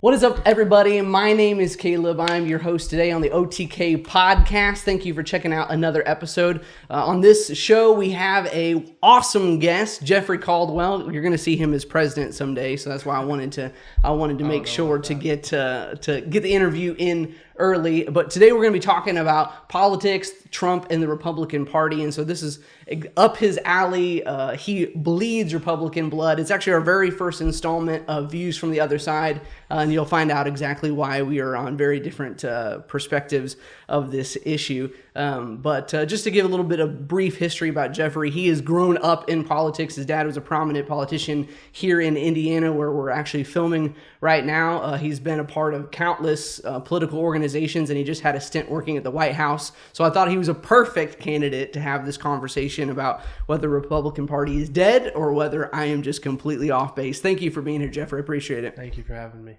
What is up, everybody? My name is Caleb. I'm your host today on the OTK podcast. Thank you for checking out another episode. On this show, we have a awesome guest, Jeffrey Cardwell. You're going to see him as president someday, so that's why I wanted to make sure to get the interview in early. But today we're going to be talking about politics, Trump, and the Republican Party. And so this is up his alley. He bleeds Republican blood. It's actually our very first installment of Views from the Other Side. And you'll find out exactly why we are on very different perspectives of this issue. But just to give a little bit of brief history about Jeffrey, he has grown up in politics. His dad was a prominent politician here in Indiana, where we're actually filming right now. He's been a part of countless political organizations, and he just had a stint working at the White House. So I thought he was a perfect candidate to have this conversation about whether the Republican Party is dead or whether I am just completely off base. Thank you for being here, Jeffrey. I appreciate it. Thank you for having me.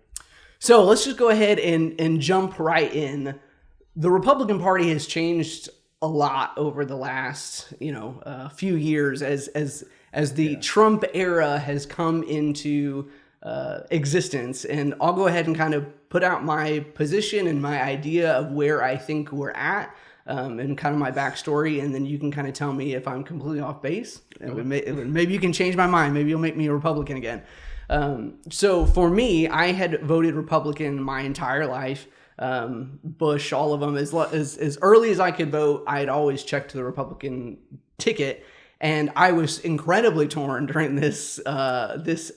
So let's just go ahead and jump right in. The Republican Party has changed a lot over the last, few years as the Trump era has come into existence. And I'll go ahead and kind of put out my position and my idea of where I think we're at, and kind of my backstory, and then you can kind of tell me if I'm completely off base. Maybe you can change my mind. Maybe you'll make me a Republican again. So for me, I had voted Republican my entire life. Bush, all of them, as early as I could vote, I had always checked the Republican ticket. And I was incredibly torn during this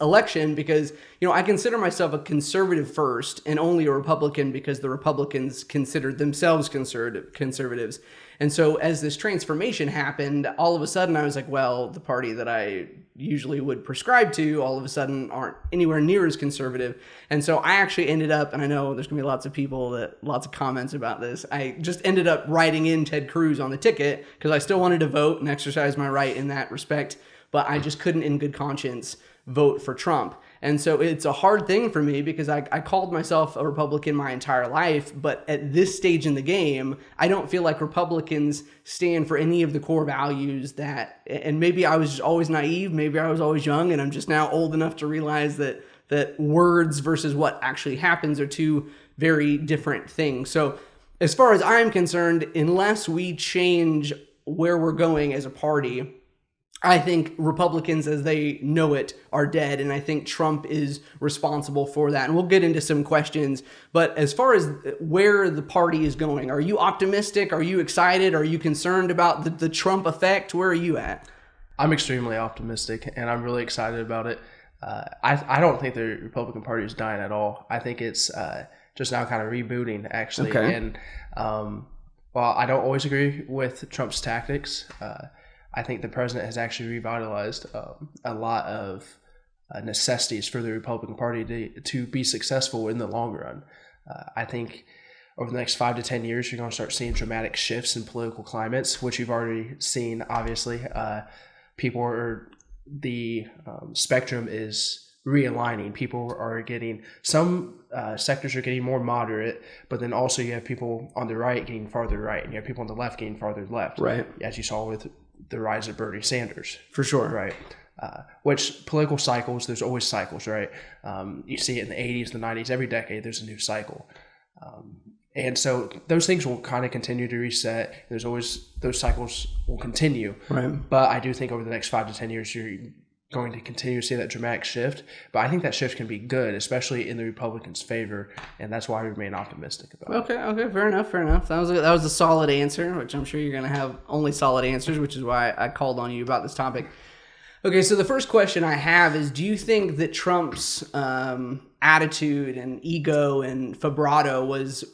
election because, I consider myself a conservative first and only a Republican because the Republicans considered themselves conservatives. And so as this transformation happened, all of a sudden I was like, well, the party that I usually would prescribe to all of a sudden aren't anywhere near as conservative. And so I actually ended up, and I know there's going to be lots of comments about this, I just ended up writing in Ted Cruz on the ticket because I still wanted to vote and exercise my right in that respect, but I just couldn't in good conscience vote for Trump. And so it's a hard thing for me because I called myself a Republican my entire life, but at this stage in the game, I don't feel like Republicans stand for any of the core values that, and maybe I was just always naive, maybe I was always young, and I'm just now old enough to realize that words versus what actually happens are two very different things. So as far as I'm concerned, unless we change where we're going as a party, I think Republicans as they know it are dead, and I think Trump is responsible for that. And we'll get into some questions. But as far as where the party is going, are you optimistic? Are you excited? Are you concerned about the Trump effect? Where are you at? I'm extremely optimistic, and I'm really excited about it. I don't think the Republican Party is dying at all. I think it's just now kind of rebooting, actually. Okay. And while I don't always agree with Trump's tactics, I think the president has actually revitalized a lot of necessities for the Republican Party to be successful in the long run. I think over the next 5 to 10 years, you're going to start seeing dramatic shifts in political climates, which you've already seen, obviously. The spectrum is realigning. People are getting, some sectors are getting more moderate, but then also you have people on the right getting farther right, and you have people on the left getting farther left. Right. As you saw with the rise of Bernie Sanders. For sure. Right. Which political cycles, there's always cycles, right? You see it in the 80s, the 90s, every decade there's a new cycle. And so those things will kind of continue to reset. There's always, those cycles will continue. Right. But I do think over the next 5 to 10 years, you're going to continue to see that dramatic shift. But I think that shift can be good, especially in the Republicans' favor, and that's why I remain optimistic about it. Okay, fair enough. That was a solid answer, which I'm sure you're going to have only solid answers, which is why I called on you about this topic. Okay, so the first question I have is, do you think that Trump's attitude and ego and vibrato was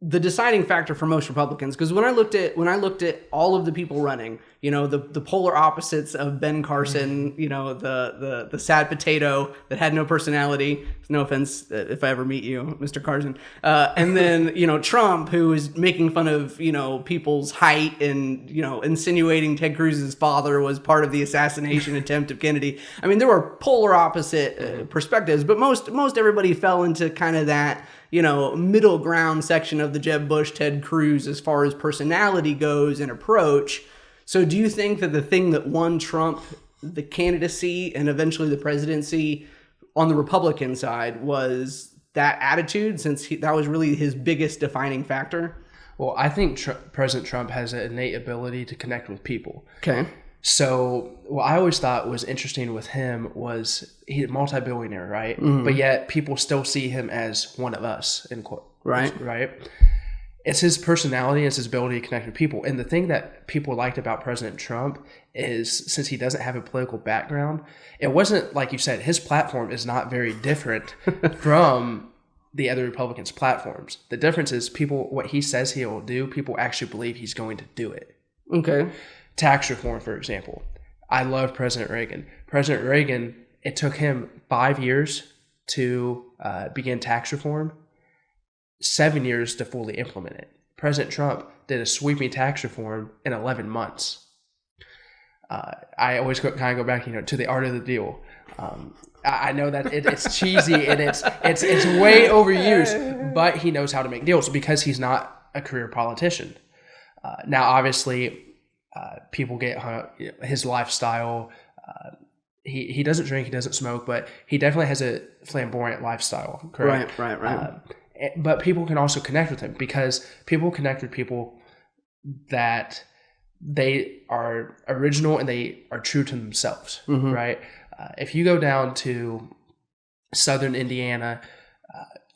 the deciding factor for most Republicans? Because when I looked at all of the people running, the polar opposites of Ben Carson, the sad potato that had no personality. No offense if I ever meet you, Mr. Carson. And then Trump, who is making fun of people's height and insinuating Ted Cruz's father was part of the assassination attempt of Kennedy. I mean, there were polar opposite perspectives, but most everybody fell into kind of that middle ground section of the Jeb Bush, Ted Cruz as far as personality goes and approach. So do you think that the thing that won Trump the candidacy and eventually the presidency on the Republican side was that attitude, since that was really his biggest defining factor? Well, I think President Trump has an innate ability to connect with people. Okay. So what I always thought was interesting with him was he's a multi-billionaire, right? But yet people still see him as one of us, in quote. Right. Right. It's his personality, it's his ability to connect with people. And the thing that people liked about President Trump is, since he doesn't have a political background, it wasn't, like you said, his platform is not very different from the other Republicans' platforms. The difference is what he says he will do, people actually believe he's going to do it. Okay. Tax reform, for example. I love President Reagan. President Reagan, it took him 5 years to begin tax reform, 7 years to fully implement it. President Trump did a sweeping tax reform in 11 months. I always kind of go back, to the art of the deal. I know that it's cheesy and it's way overused, but he knows how to make deals because he's not a career politician. Now, obviously, people get his lifestyle. He doesn't drink, he doesn't smoke, but he definitely has a flamboyant lifestyle. Correct? Right. But people can also connect with him because people connect with people that they are original and they are true to themselves, right? If you go down to southern Indiana,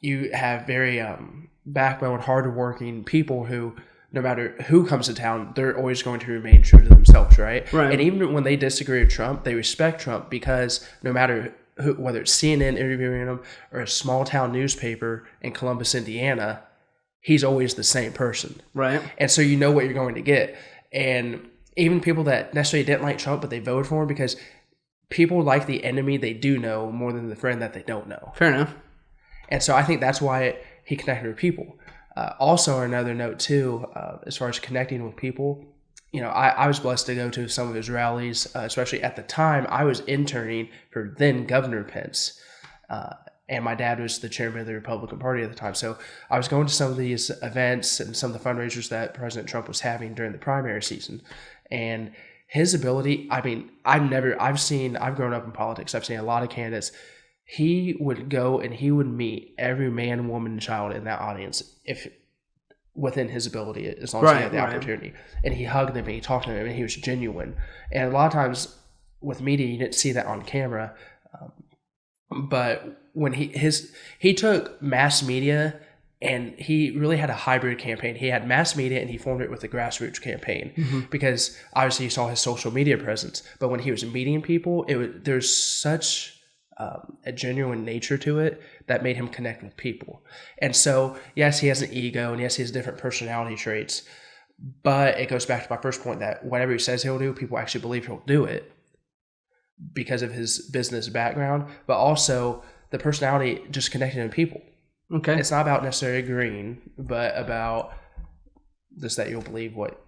you have very backbone, hardworking people who, no matter who comes to town, they're always going to remain true to themselves, right? And even when they disagree with Trump, they respect Trump because no matter whether it's CNN interviewing him or a small town newspaper in Columbus, Indiana, he's always the same person. Right. And so you know what you're going to get. And even people that necessarily didn't like Trump, but they voted for him because people like the enemy they do know more than the friend that they don't know. Fair enough. And so I think that's why he connected with people. Also, another note too, as far as connecting with people, I was blessed to go to some of his rallies, especially at the time I was interning for then Governor Pence. And my dad was the chairman of the Republican Party at the time. So I was going to some of these events and some of the fundraisers that President Trump was having during the primary season. And his ability, I've grown up in politics. I've seen a lot of candidates. He would go and he would meet every man, woman, and child in that audience if within his ability, as long as he had the opportunity. And he hugged them and he talked to them and he was genuine. And a lot of times with media, you didn't see that on camera. But when he took mass media and he really had a hybrid campaign. He had mass media and he formed it with the grassroots campaign because obviously you saw his social media presence. But when he was meeting people, there's such a genuine nature to it that made him connect with people. And so, yes, he has an ego and yes, he has different personality traits, but it goes back to my first point that whatever he says he'll do, people actually believe he'll do it because of his business background, but also the personality just connecting with people. Okay. It's not about necessarily agreeing, but about just that you'll believe what.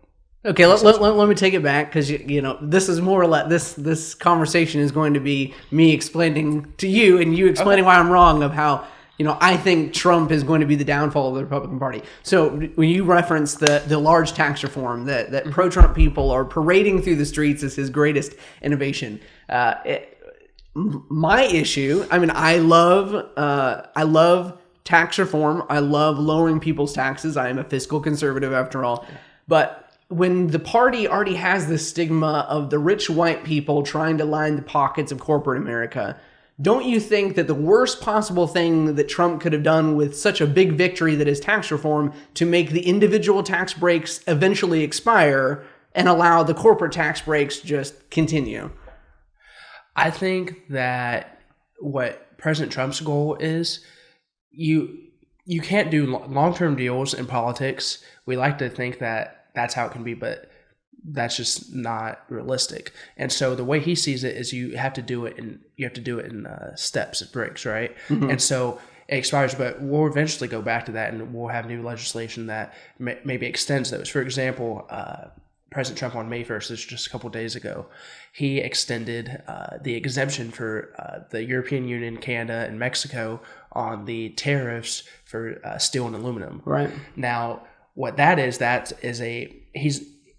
Okay, let me take it back because this is more or less this conversation is going to be me explaining to you and you explaining why I'm wrong of how I think Trump is going to be the downfall of the Republican Party. So when you reference the large tax reform that pro-Trump people are parading through the streets as his greatest innovation, my issue, I love tax reform. I love lowering people's taxes. I am a fiscal conservative after all, but when the party already has this stigma of the rich white people trying to line the pockets of corporate America, don't you think that the worst possible thing that Trump could have done with such a big victory that is tax reform to make the individual tax breaks eventually expire and allow the corporate tax breaks just continue? I think that what President Trump's goal is, you can't do long-term deals in politics. We like to think that that's how it can be, but that's just not realistic. And so the way he sees it is you have to do it in steps, it breaks, right? And so it expires, but we'll eventually go back to that and we'll have new legislation that maybe extends those. For example, President Trump on May 1st, this was just a couple of days ago, he extended the exemption for the European Union, Canada, and Mexico on the tariffs for steel and aluminum. Right. Now, what that is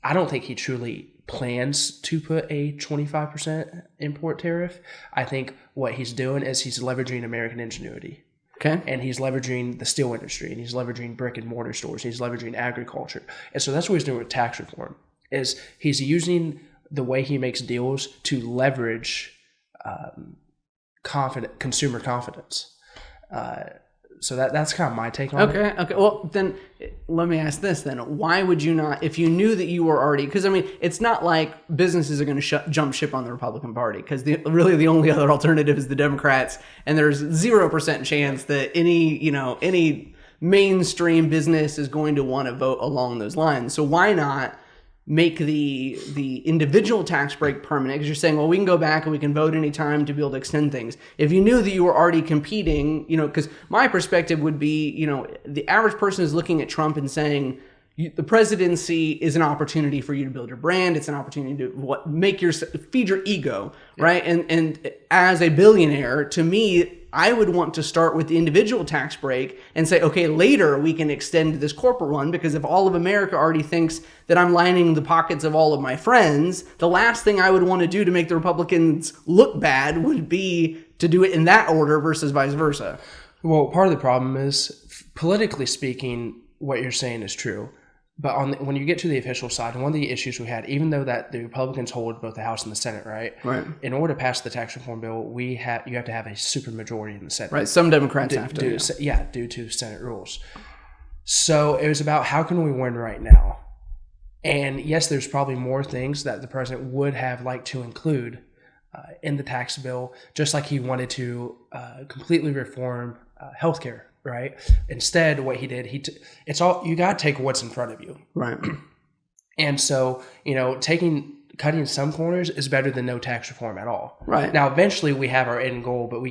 I don't think he truly plans to put a 25% import tariff. I think what he's doing is he's leveraging American ingenuity. Okay. And he's leveraging the steel industry, and he's leveraging brick and mortar stores, he's leveraging agriculture. And so that's what he's doing with tax reform, is he's using the way he makes deals to leverage consumer confidence. So that's kind of my take on it. Okay. Well, then let me ask this then. Why would you not, if you knew that you were already, because I mean, it's not like businesses are going to jump ship on the Republican Party, because really the only other alternative is the Democrats, and there's 0% chance that any mainstream business is going to want to vote along those lines. So why not make the individual tax break permanent? Because you're saying, well, we can go back and we can vote anytime to be able to extend things. If you knew that you were already competing, because my perspective would be, the average person is looking at Trump and saying, the presidency is an opportunity for you to build your brand. It's an opportunity to feed your ego, right? And as a billionaire, to me, I would want to start with the individual tax break and say, okay, later we can extend this corporate one, because if all of America already thinks that I'm lining the pockets of all of my friends, the last thing I would want to do to make the Republicans look bad would be to do it in that order versus vice versa. Well, part of the problem is, politically speaking, what you're saying is true. But when you get to the official side, and one of the issues we had, even though that the Republicans hold both the House and the Senate, right? In order to pass the tax reform bill, you have to have a supermajority in the Senate. Right. Some Democrats have to. Due to Senate rules. So it was about, how can we win right now? And yes, there's probably more things that the president would have liked to include in the tax bill, just like he wanted to completely reform healthcare. Right. Instead, what he did, it's all, you got to take what's in front of you. Right. And so, cutting some corners is better than no tax reform at all. Right. Now, eventually we have our end goal, but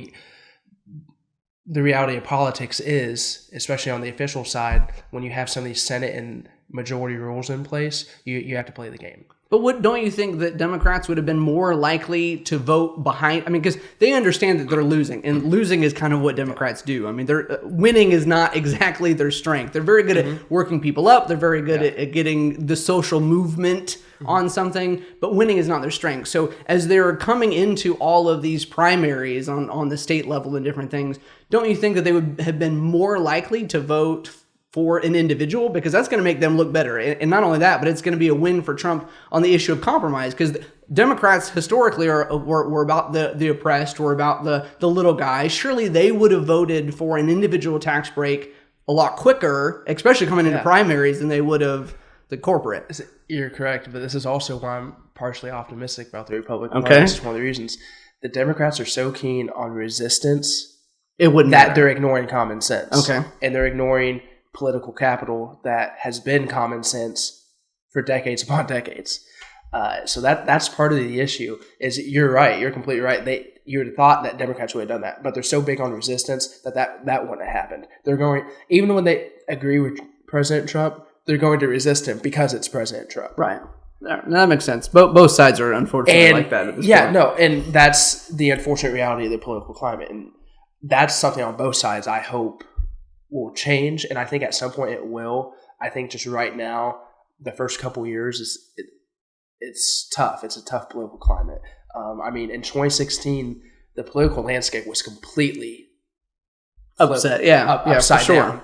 the reality of politics is, especially on the official side, when you have some of these Senate and majority rules in place, you have to play the game. But don't you think that Democrats would have been more likely to vote behind? I mean, because they understand that they're losing, and losing is kind of what Democrats do. I mean, winning is not exactly their strength. They're very good at working people up. They're very good at getting the social movement on something, but winning is not their strength. So as they're coming into all of these primaries on the state level and different things, don't you think that they would have been more likely to vote for an individual, because that's going to make them look better? And not only that, but it's going to be a win for Trump on the issue of compromise, because Democrats historically were about the oppressed, were about the little guy. Surely they would have voted for an individual tax break a lot quicker, especially coming into primaries, than they would have the corporate. You're correct, but this is also why I'm partially optimistic about the Republican Party. This is one of the reasons. The Democrats are so keen on resistance they're ignoring common sense. Okay. And they're ignoring political capital that has been common sense for decades upon decades. So that's part of the issue. Is you're right. You're completely right. You would have thought that Democrats would have done that, but they're so big on resistance that wouldn't have happened. They're going, even when they agree with President Trump, they're going to resist him because it's President Trump. Right. That makes sense. Both sides are unfortunately like that at this point. No, and that's the unfortunate reality of the political climate, and that's something on both sides I hope will change, and I think at some point it will. I think just right now, the first couple years it's tough. It's a tough political climate. I mean, in 2016, the political landscape was completely upside down. Sure.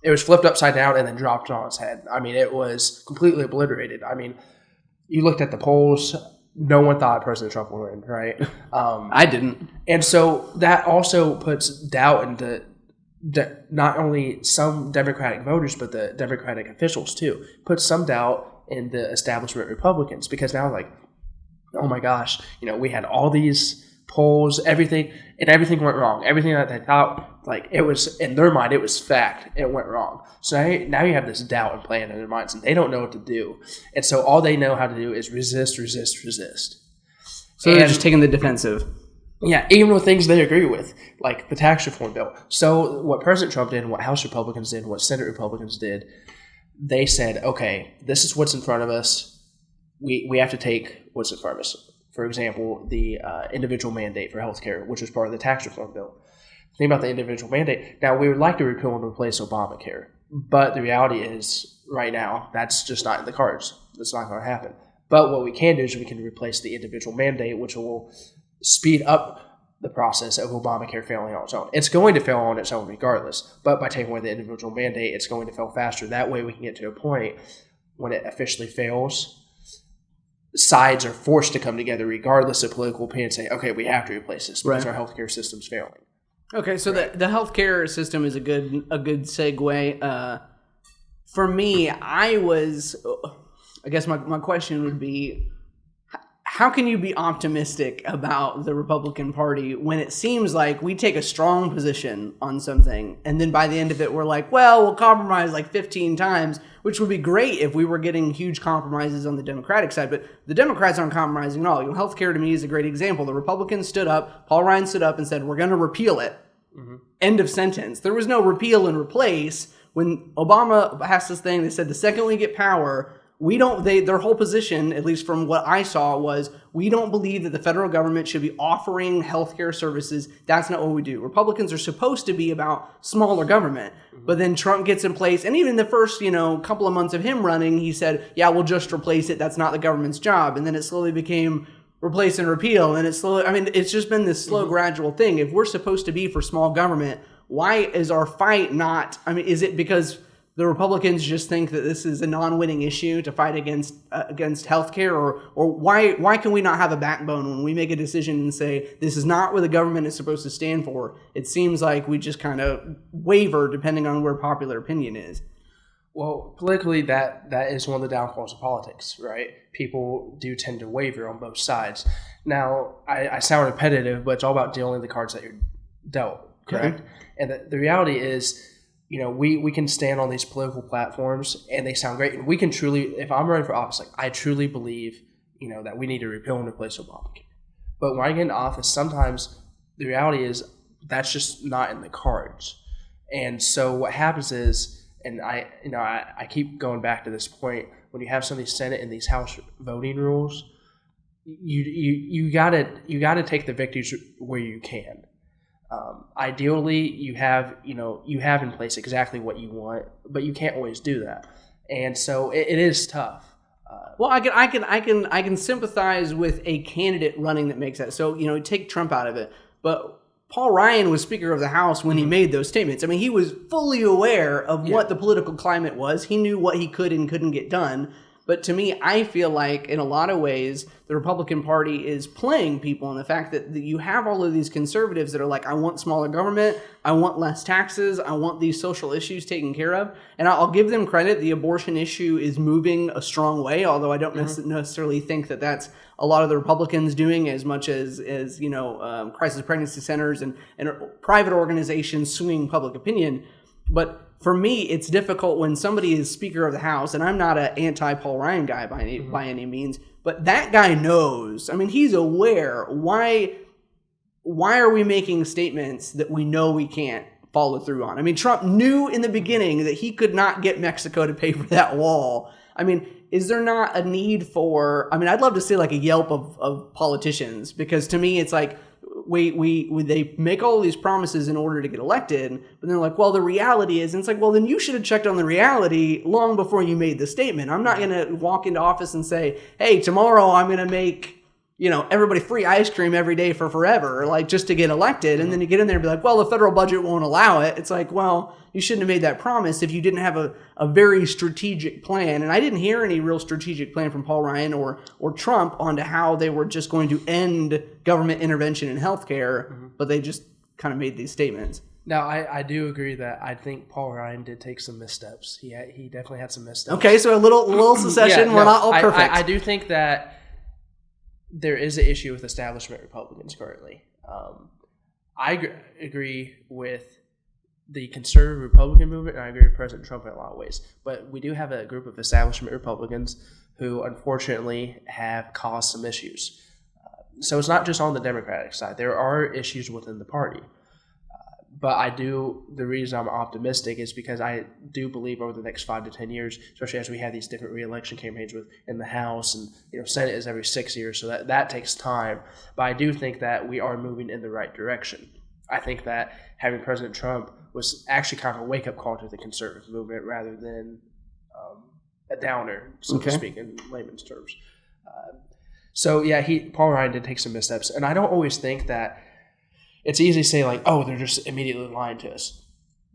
It was flipped upside down and then dropped on its head. I mean, it was completely obliterated. I mean, you looked at the polls, no one thought President Trump would win, right? I didn't. And so that also puts doubt into not only some Democratic voters, but the Democratic officials too. Puts some doubt in the establishment Republicans, because now, like, oh my gosh, we had all these polls, everything went wrong. Everything that they thought, like, it was, in their mind, it was fact, it went wrong. So now you have this doubt and plan in their minds, and they don't know what to do. And so all they know how to do is resist. So they're just taking the defensive. Yeah, even with things they agree with, like the tax reform bill. So what President Trump did, what House Republicans did, what Senate Republicans did, they said, okay, this is what's in front of us. We have to take what's in front of us. For example, the individual mandate for healthcare, which was part of the tax reform bill. Think about the individual mandate. Now, we would like to repeal and replace Obamacare, but the reality is, right now, that's just not in the cards. That's not going to happen. But what we can do is we can replace the individual mandate, which will speed up the process of Obamacare failing on its own. It's going to fail on its own regardless, but by taking away the individual mandate, it's going to fail faster. That way we can get to a point when it officially fails, sides are forced to come together regardless of political opinion and say, okay, we have to replace this because our healthcare system's failing. Okay, so the healthcare system is a good segue. For me, I guess my question would be, how can you be optimistic about the Republican Party when it seems like we take a strong position on something and then by the end of it we're like, well, we'll compromise like 15 times, which would be great if we were getting huge compromises on the Democratic side, but the Democrats aren't compromising at all. Healthcare to me is a great example. The Republicans stood up, Paul Ryan stood up and said, we're going to repeal it. Mm-hmm. End of sentence. There was no repeal and replace. When Obama passed this thing, they said the second we get power, their whole position, at least from what I saw, was we don't believe that the federal government should be offering healthcare services. That's not what we do. Republicans are supposed to be about smaller government. Mm-hmm. But then Trump gets in place, and even the first, couple of months of him running, he said, yeah, we'll just replace it. That's not the government's job. And then it slowly became replace and repeal. And it's just been this slow, gradual thing. If we're supposed to be for small government, why is our fight not, is it because the Republicans just think that this is a non-winning issue to fight against healthcare, or why can we not have a backbone when we make a decision and say this is not what the government is supposed to stand for? It seems like we just kind of waver depending on where popular opinion is. Well, politically, that is one of the downfalls of politics, right? People do tend to waver on both sides. Now, I sound repetitive, but it's all about dealing the cards that you're dealt, correct? Mm-hmm. And the reality is, we can stand on these political platforms and they sound great. And we can truly, if I'm running for office, I truly believe, that we need to repeal and replace Obamacare. But when I get into office, sometimes the reality is that's just not in the cards. And so what happens is, and I keep going back to this point, when you have some of these Senate and these House voting rules, you gotta take the victories where you can. Ideally, you have in place exactly what you want, but you can't always do that, and so it is tough. Well, I can sympathize with a candidate running that makes that. So take Trump out of it, but Paul Ryan was Speaker of the House when he made those statements. He was fully aware of what the political climate was. He knew what he could and couldn't get done. But to me, I feel like in a lot of ways, the Republican Party is playing people in the fact that you have all of these conservatives that are like, I want smaller government, I want less taxes, I want these social issues taken care of. And I'll give them credit. The abortion issue is moving a strong way, although I don't necessarily think that that's a lot of the Republicans doing as much as crisis pregnancy centers and private organizations swinging public opinion. But for me, it's difficult when somebody is Speaker of the House, and I'm not an anti-Paul Ryan guy by any means, but that guy knows. He's aware. Why are we making statements that we know we can't follow through on? Trump knew in the beginning that he could not get Mexico to pay for that wall. Is there not a need for? I'd love to see like a Yelp of politicians, because to me, it's like, they make all these promises in order to get elected, but they're like, well, the reality is, and it's like, well, then you should have checked on the reality long before you made the statement. I'm not going to walk into office and say, hey, tomorrow I'm going to make, everybody free ice cream every day for forever, like just to get elected. And then you get in there and be like, well, the federal budget won't allow it. It's like, well, you shouldn't have made that promise if you didn't have a very strategic plan. And I didn't hear any real strategic plan from Paul Ryan or Trump onto how they were just going to end government intervention in healthcare, but they just kind of made these statements. Now, I do agree that I think Paul Ryan did take some missteps. He definitely had some missteps. Okay, so a little secession. We're not all perfect. I do think that there is an issue with establishment Republicans currently. I agree with the conservative Republican movement, and I agree with President Trump in a lot of ways. But we do have a group of establishment Republicans who, unfortunately, have caused some issues. So it's not just on the Democratic side. There are issues within the party. But the reason I'm optimistic is because I do believe over the next 5 to 10 years, especially as we have these different re-election campaigns in the House, and Senate is every 6 years, so that takes time. But I do think that we are moving in the right direction. I think that having President Trump was actually kind of a wake-up call to the conservative movement rather than a downer, so to speak, in layman's terms. Paul Ryan did take some missteps, and I don't always think that it's easy to say like, oh, they're just immediately lying to us.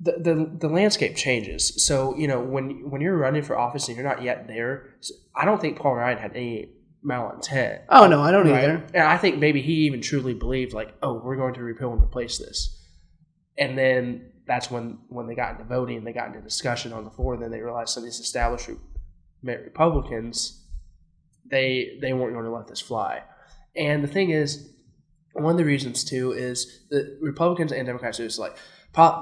The landscape changes. So, when you're running for office and you're not yet there, I don't think Paul Ryan had any malintent. Oh, no, I don't either. And I think maybe he even truly believed like, oh, we're going to repeal and replace this. And that's when they got into voting and they got into discussion on the floor, then they realized some of these establishment Republicans, they weren't going to let this fly. And the thing is, one of the reasons too is that Republicans and Democrats do this, like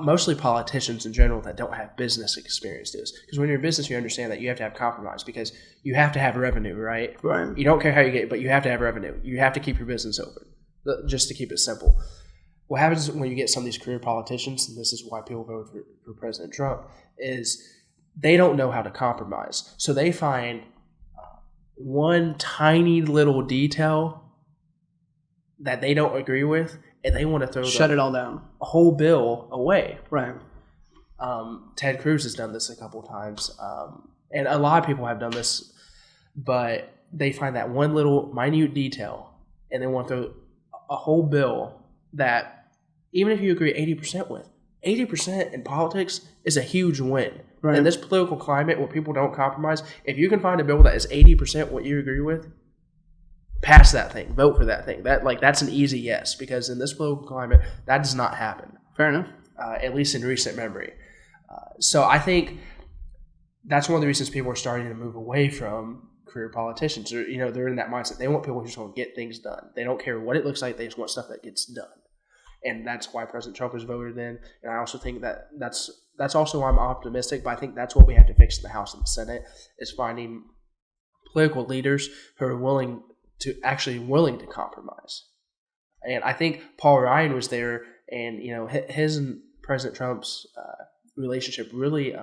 mostly politicians in general that don't have business experience do this. Because when you're in business, you understand that you have to have compromise because you have to have revenue, right? Right. You don't care how you get it, but you have to have revenue. You have to keep your business open, just to keep it simple. What happens when you get some of these career politicians, and this is why people vote for President Trump, is they don't know how to compromise. So they find one tiny little detail that they don't agree with, and they want to shut it all down, a whole bill away. Right. Ted Cruz has done this a couple of times, and a lot of people have done this, but they find that one little minute detail, and they want to throw a whole bill that, even if you agree 80% with, 80% in politics is a huge win. Right. In this political climate where people don't compromise, if you can find a bill that is 80% what you agree with, pass that thing, vote for that thing. That's an easy yes, because in this political climate, that does not happen. Fair enough. At least in recent memory. So I think that's one of the reasons people are starting to move away from career politicians. They're in that mindset. They want people who just want to get things done. They don't care what it looks like. They just want stuff that gets done. And that's why President Trump was voted in. And I also think that's also why I'm optimistic, but I think that's what we have to fix in the House and the Senate, is finding political leaders who are willing to compromise. And I think Paul Ryan was there, and his and President Trump's relationship really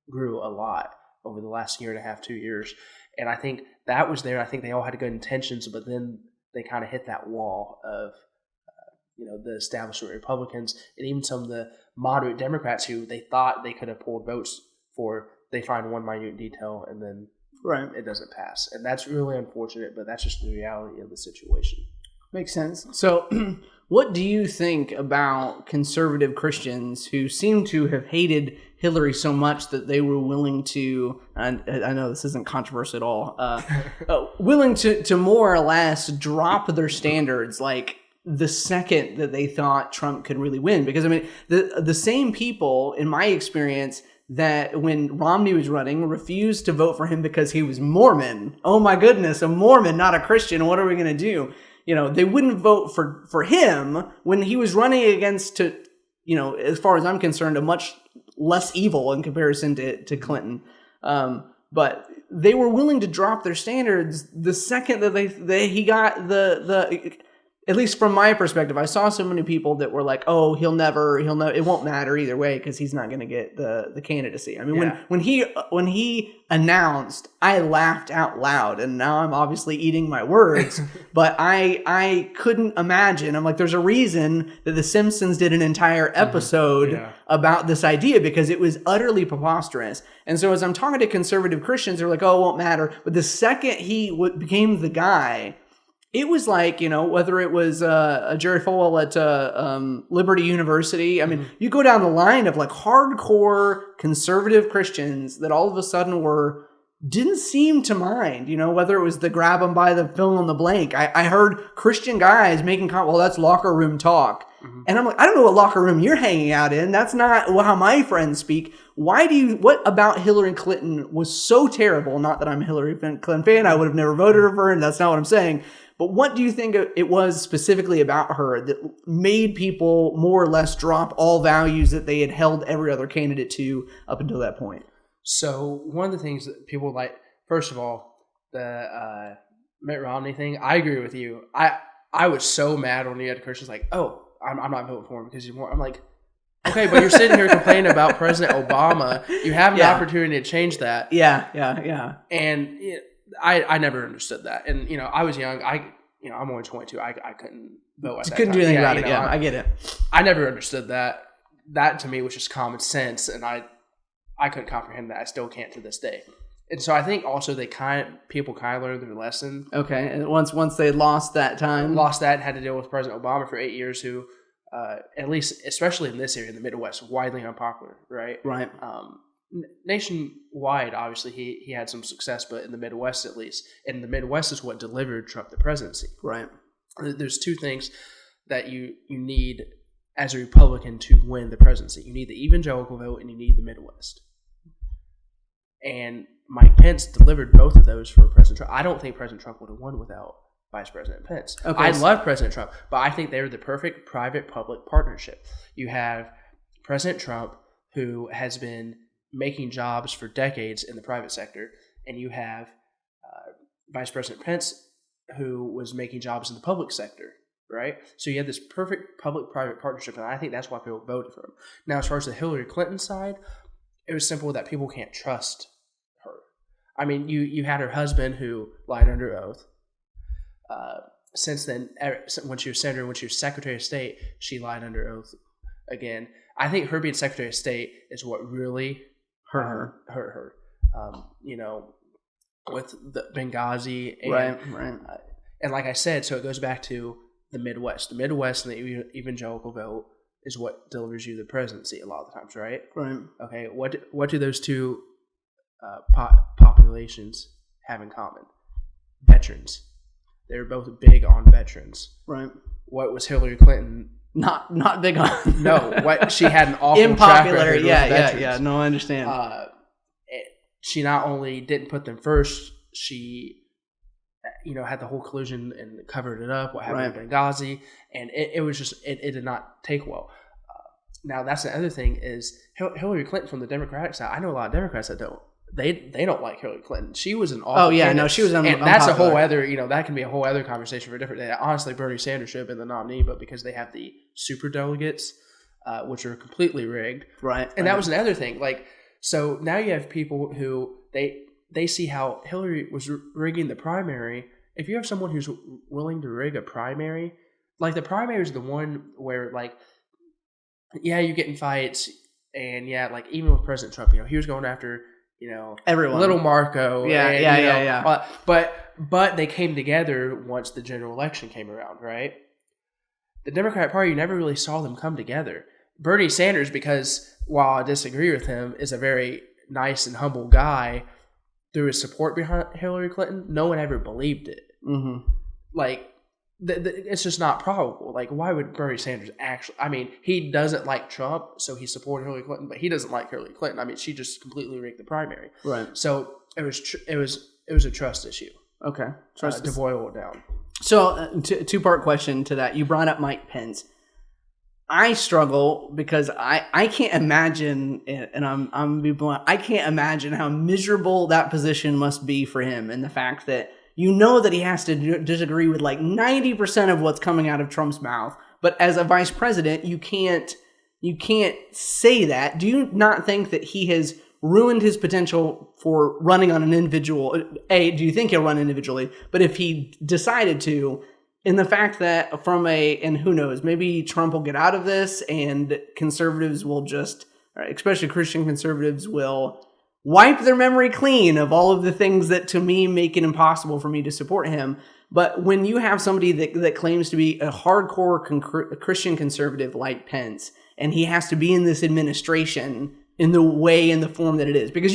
grew a lot over the last year and a half, 2 years. And I think that was there. I think they all had good intentions, but then they kind of hit that wall of the establishment Republicans, and even some of the moderate Democrats who they thought they could have pulled votes for, they find one minute detail and then it doesn't pass. And that's really unfortunate, but that's just the reality of the situation. Makes sense. So what do you think about conservative Christians who seem to have hated Hillary so much that they were willing to, and I know this isn't controversial at all, willing to more or less drop their standards like the second that they thought Trump could really win? Because, I mean, the same people, in my experience, that when Romney was running refused to vote for him because he was Mormon. Oh my goodness, a Mormon, not a Christian. What are we going to do? They wouldn't vote for him when he was running against, as far as I'm concerned, a much less evil in comparison to Clinton. But they were willing to drop their standards the second that he got the at least from my perspective. I saw so many people that were like, oh, he'll never, it won't matter either way because he's not going to get the candidacy. I mean, when he announced, I laughed out loud, and now I'm obviously eating my words, but I couldn't imagine. I'm like, there's a reason that The Simpsons did an entire episode about this idea, because it was utterly preposterous. And so as I'm talking to conservative Christians, they're like, oh, it won't matter. But the second he became the guy, it was like, whether it was Jerry Falwell at Liberty University. I mean, you go down the line of like hardcore conservative Christians that all of a sudden didn't seem to mind, whether it was the grab them by the fill in the blank. I heard Christian guys making well, that's locker room talk. And I'm like, I don't know what locker room you're hanging out in. That's not how my friends speak. What about Hillary Clinton was so terrible? Not that I'm a Hillary Clinton fan. I would have never voted for her, and that's not what I'm saying. But what do you think it was specifically about her that made people more or less drop all values that they had held every other candidate to up until that point? So one of the things that people like, first of all, the Mitt Romney thing, I agree with you. I was so mad when you had Christians like, oh, I'm not voting for him because he's more. I'm like, okay, but you're sitting here complaining about President Obama. You have an opportunity to change that. Yeah. And I never understood that. And, I was young. I'm only 22. I couldn't vote at that couldn't time. do anything about it. I get it. I never understood that. That to me was just common sense, and I couldn't comprehend that. I still can't to this day. And so I think also people kind of learned their lesson. Okay, and once they lost that time, and had to deal with President Obama for 8 years, who at least, especially in this area, in the Midwest, widely unpopular, right? Right. Nationwide, obviously, he had some success, but in the Midwest, at least, and the Midwest is what delivered Trump the presidency. Right. There's two things that you need as a Republican to win the presidency. You need the evangelical vote, and you need the Midwest. And Mike Pence delivered both of those for President Trump. I don't think President Trump would have won without Vice President Pence. Okay. I love President Trump, but I think they're the perfect private-public partnership. You have President Trump, who has been making jobs for decades in the private sector, and you have Vice President Pence, who was making jobs in the public sector, right? So you have this perfect public-private partnership, and I think that's why people voted for him. Now, as far as the Hillary Clinton side, it was simple that people can't trust her. I mean, you had her husband who lied under oath. Since then, when she was senator, when she was Secretary of State, she lied under oath again. I think her being Secretary of State is what really hurt her. With the Benghazi. And, right. And like I said, so it goes back to the Midwest. The Midwest and the evangelical vote is what delivers you the presidency a lot of the times, right? Right. Okay, what do those two populations have in common? Veterans. They were both big on veterans. Right. What was Hillary Clinton? Not big on. No, what she had an awful impopular. track record with veterans. Yeah. No, I understand. She not only didn't put them first, she, had the whole collusion and covered it up. What happened in Benghazi, and it was just it did not take well. Now that's the other thing is Hillary Clinton from the Democratic side. I know a lot of Democrats that don't. They don't like Hillary Clinton. She was an awful candidate. No, she was and that's a whole other, that can be a whole other conversation for a different day. Honestly, Bernie Sanders should have been the nominee, but because they have the super delegates, which are completely rigged. Right. And that was another thing. So now you have people who they see how Hillary was rigging the primary. If you have someone who's willing to rig a primary, the primary is the one where you get in fights, and even with President Trump, he was going after everyone, little Marco, yeah. But they came together once the general election came around, right? The Democratic Party, you never really saw them come together. Bernie Sanders, because while I disagree with him, is a very nice and humble guy. Through his support behind Hillary Clinton, no one ever believed it. Mm-hmm. It's just not probable. Why would Bernie Sanders actually? I mean, he doesn't like Trump, so he supported Hillary Clinton, but he doesn't like Hillary Clinton. I mean, she just completely rigged the primary. Right. So it was a trust issue. Okay. To boil it down. So two-part question to that. You brought up Mike Pence. I struggle because I can't imagine, and I'm gonna be blunt, I can't imagine how miserable that position must be for him, and the fact that that he has to disagree with 90% of what's coming out of Trump's mouth, but as a vice president, you can't say that. Do you not think that he has ruined his potential for running on an individual? Do you think he'll run individually? But if he decided to, in the fact that and who knows, maybe Trump will get out of this and conservatives will especially Christian conservatives will wipe their memory clean of all of the things that to me make it impossible for me to support him. But when you have somebody that claims to be a hardcore Christian conservative like Pence, and he has to be in this administration in the way and the form that it is, because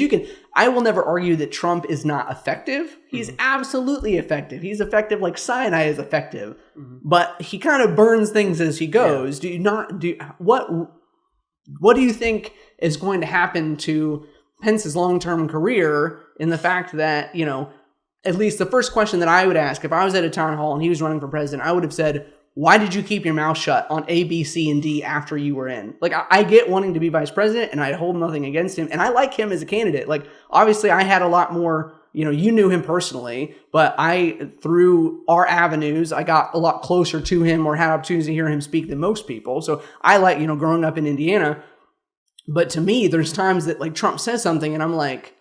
I will never argue that Trump is not effective. He's absolutely effective. He's effective like cyanide is effective, but he kind of burns things as he goes. Yeah. What do you think is going to happen to Pence's long-term career in the fact that, at least the first question that I would ask if I was at a town hall and he was running for president, I would have said, why did you keep your mouth shut on A, B, C, and D after you were in? I get wanting to be vice president, and I hold nothing against him, and I like him as a candidate. Obviously, I had a lot more, you knew him personally, but through our avenues, I got a lot closer to him or had opportunities to hear him speak than most people. So I like, growing up in Indiana. But to me, there's times that Trump says something, and I'm like,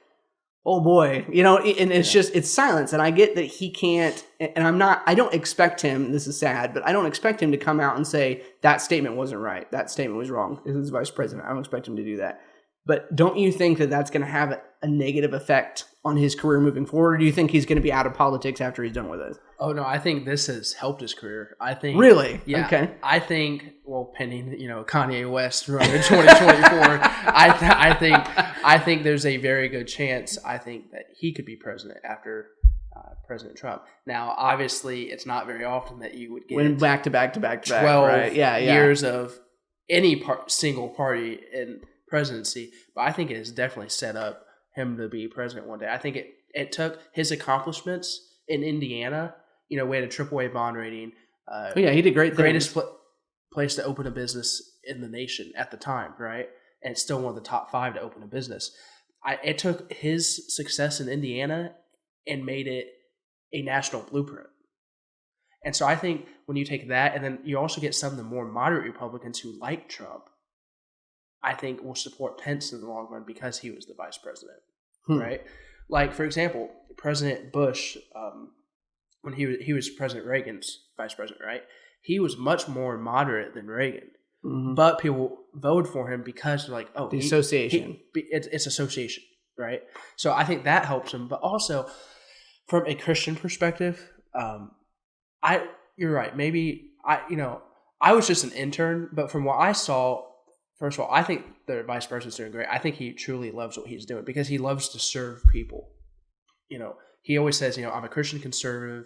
oh boy, and it's just, it's silence. And I get that he can't, and I don't expect him, this is sad, but I don't expect him to come out and say, that statement wasn't right. That statement was wrong. This is vice president. I don't expect him to do that. But don't you think that that's going to have a negative effect on his career moving forward? Or do you think he's going to be out of politics after he's done with it? Oh, no, I think this has helped his career. I think. Really? Yeah. Okay. I think pending, Kanye West running in 2024, I think there's a very good chance. I think that he could be president after President Trump. Now, obviously, it's not very often that you would get win back to back to back to back 12 right? years of any single party in presidency. But I think it has definitely set up him to be president one day. I think it took his accomplishments in Indiana. We had a AAA bond rating. He did great things. Greatest place to open a business in the nation at the time, right? And it's still one of the top 5 to open a business. It took his success in Indiana and made it a national blueprint. And so I think when you take that, and then you also get some of the more moderate Republicans who like Trump, I think will support Pence in the long run because he was the vice president, right? Like, for example, President Bush, when he was President Reagan's vice president, right? He was much more moderate than Reagan. Mm-hmm. But people voted for him because they're like, oh, the association. It's association, right? So I think that helps him. But also, from a Christian perspective, you're right. Maybe I was just an intern, but from what I saw, first of all, I think the vice president's doing great. I think he truly loves what he's doing because he loves to serve people. He always says, I'm a Christian conservative,